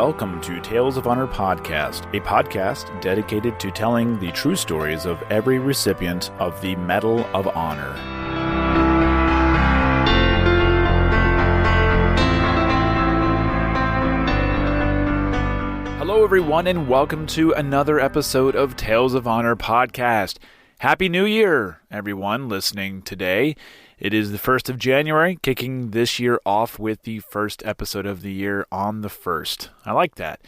welcome to Tales of Honor Podcast, a podcast dedicated to telling the true stories of every recipient of the Medal of Honor. Hello everyone and welcome to another episode of Tales of Honor Podcast. Happy New Year, everyone listening today. It is the 1st of January, kicking this year off with the first episode of the year on the 1st. I like that.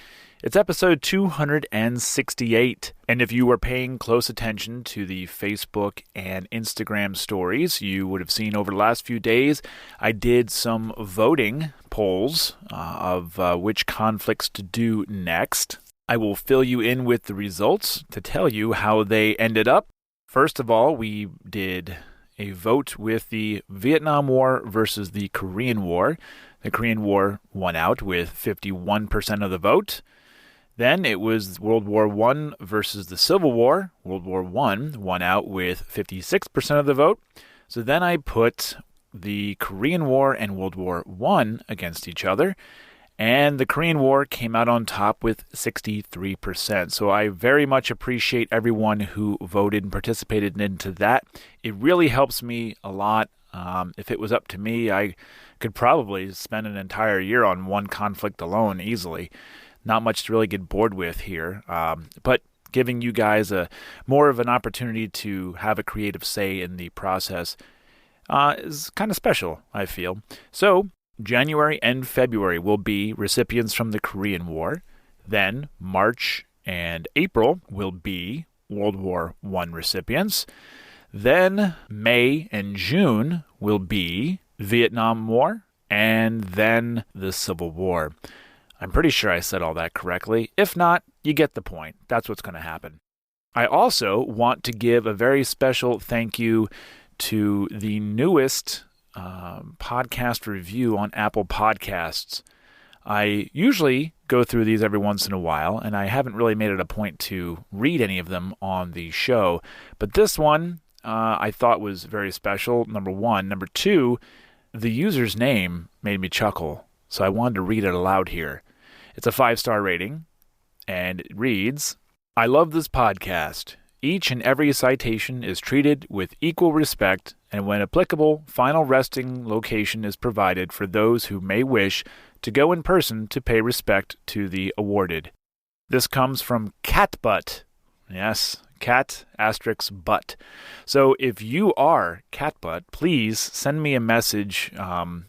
It's episode 268, and if you were paying close attention to the Facebook and Instagram stories, you would have seen over the last few days, I did some voting polls of which conflicts to do next. I will fill you in with the results to tell you how they ended up. First of all, we did a vote with the Vietnam War versus the Korean War. The Korean War won out with 51% of the vote. Then it was World War I versus the Civil War. World War I won out with 56% of the vote. So then I put the Korean War and World War I against each other. And the Korean War came out on top with 63%. So I very much appreciate everyone who voted and participated into that. It really helps me a lot. If it was up to me, I could probably spend an entire year on one conflict alone easily. Not much to really get bored with here. But giving you guys more of an opportunity to have a creative say in the process is kind of special, I feel. So January and February will be recipients from the Korean War. Then March and April will be World War I recipients. Then May and June will be Vietnam War. And then the Civil War. I'm pretty sure I said all that correctly. If not, you get the point. That's what's going to happen. I also want to give a very special thank you to the newest podcast review on Apple Podcasts. I usually go through these every once in a while, and I haven't really made it a point to read any of them on the show. But this one I thought was very special, number one. Number two, the user's name made me chuckle, so I wanted to read it aloud here. It's a 5-star rating, and it reads, "I love this podcast. Each and every citation is treated with equal respect, and when applicable, final resting location is provided for those who may wish to go in person to pay respect to the awarded." This comes from Catbutt. Yes, cat asterisk butt. So if you are Catbutt, please send me a message,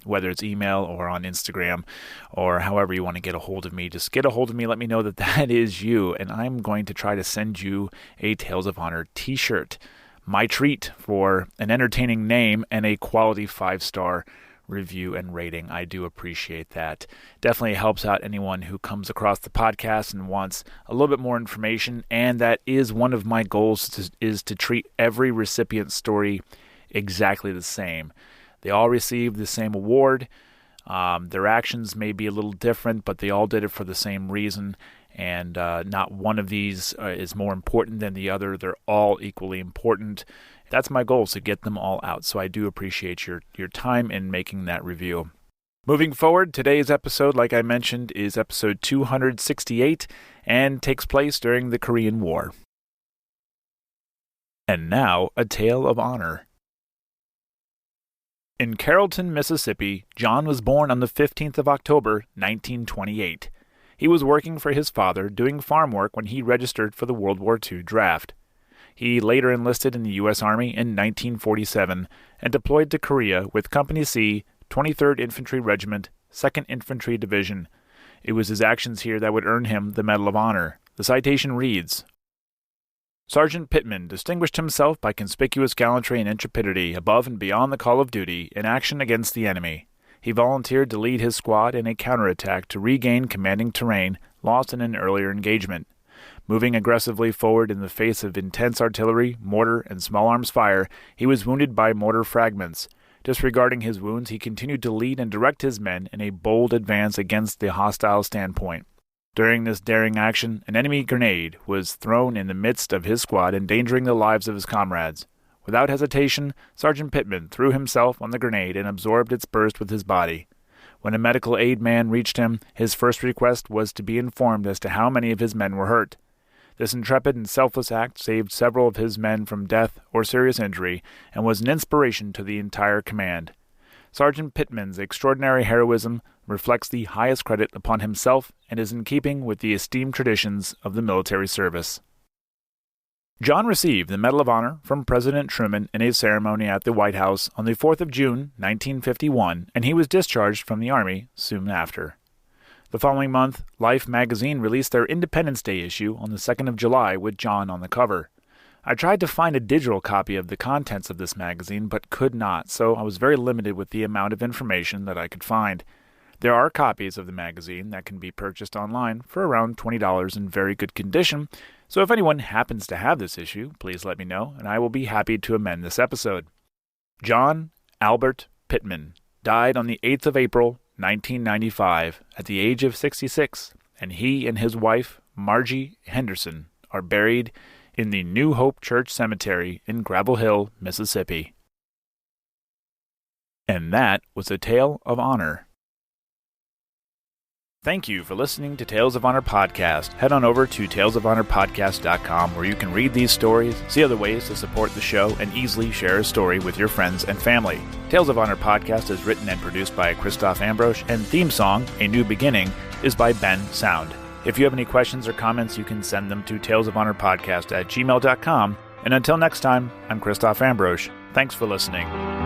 whether it's email or on Instagram or however you want to get a hold of me. Just get a hold of me. Let me know that that is you, and I'm going to try to send you a Tales of Honor t-shirt. My treat for an entertaining name and a quality 5-star review and rating. I do appreciate that. Definitely helps out anyone who comes across the podcast and wants a little bit more information, and that is one of my goals is to treat every recipient story exactly the same. They all received the same award. Their actions may be a little different, but they all did it for the same reason, and not one of these is more important than the other. They're all equally important. That's my goal, is to get them all out. So I do appreciate your time in making that review. Moving forward, today's episode, like I mentioned, is episode 268 and takes place during the Korean War. And now, a tale of honor. In Carrollton, Mississippi, John was born on the 15th of October, 1928. He was working for his father doing farm work when he registered for the World War II draft. He later enlisted in the U.S. Army in 1947 and deployed to Korea with Company C, 23rd Infantry Regiment, 2nd Infantry Division. It was his actions here that would earn him the Medal of Honor. The citation reads, "Sergeant Pittman distinguished himself by conspicuous gallantry and intrepidity above and beyond the call of duty in action against the enemy. He volunteered to lead his squad in a counterattack to regain commanding terrain lost in an earlier engagement. Moving aggressively forward in the face of intense artillery, mortar, and small arms fire, he was wounded by mortar fragments. Disregarding his wounds, he continued to lead and direct his men in a bold advance against the hostile standpoint. During this daring action, an enemy grenade was thrown in the midst of his squad, endangering the lives of his comrades. Without hesitation, Sergeant Pittman threw himself on the grenade and absorbed its burst with his body. When a medical aid man reached him, his first request was to be informed as to how many of his men were hurt. This intrepid and selfless act saved several of his men from death or serious injury and was an inspiration to the entire command. Sergeant Pittman's extraordinary heroism reflects the highest credit upon himself and is in keeping with the esteemed traditions of the military service. John received the Medal of Honor from President Truman in a ceremony at the White House on the 4th of June, 1951, and he was discharged from the Army soon after. The following month, Life magazine released their Independence Day issue on the 2nd of July with John on the cover. I tried to find a digital copy of the contents of this magazine, but could not, so I was very limited with the amount of information that I could find. There are copies of the magazine that can be purchased online for around $20 in very good condition, so if anyone happens to have this issue, please let me know, and I will be happy to amend this episode. John Albert Pittman died on the 8th of April, 1995, at the age of 66, and he and his wife, Margie Henderson, are buried in the New Hope Church Cemetery in Gravel Hill, Mississippi. And that was a Tale of Honor. Thank you for listening to Tales of Honor Podcast. Head on over to talesofhonorpodcast.com where you can read these stories, see other ways to support the show, and easily share a story with your friends and family. Tales of Honor Podcast is written and produced by Christoph Ambrosch, and theme song, A New Beginning, is by Ben Sound. If you have any questions or comments, you can send them to talesofhonorpodcast@gmail.com. And until next time, I'm Christoph Ambrosch. Thanks for listening.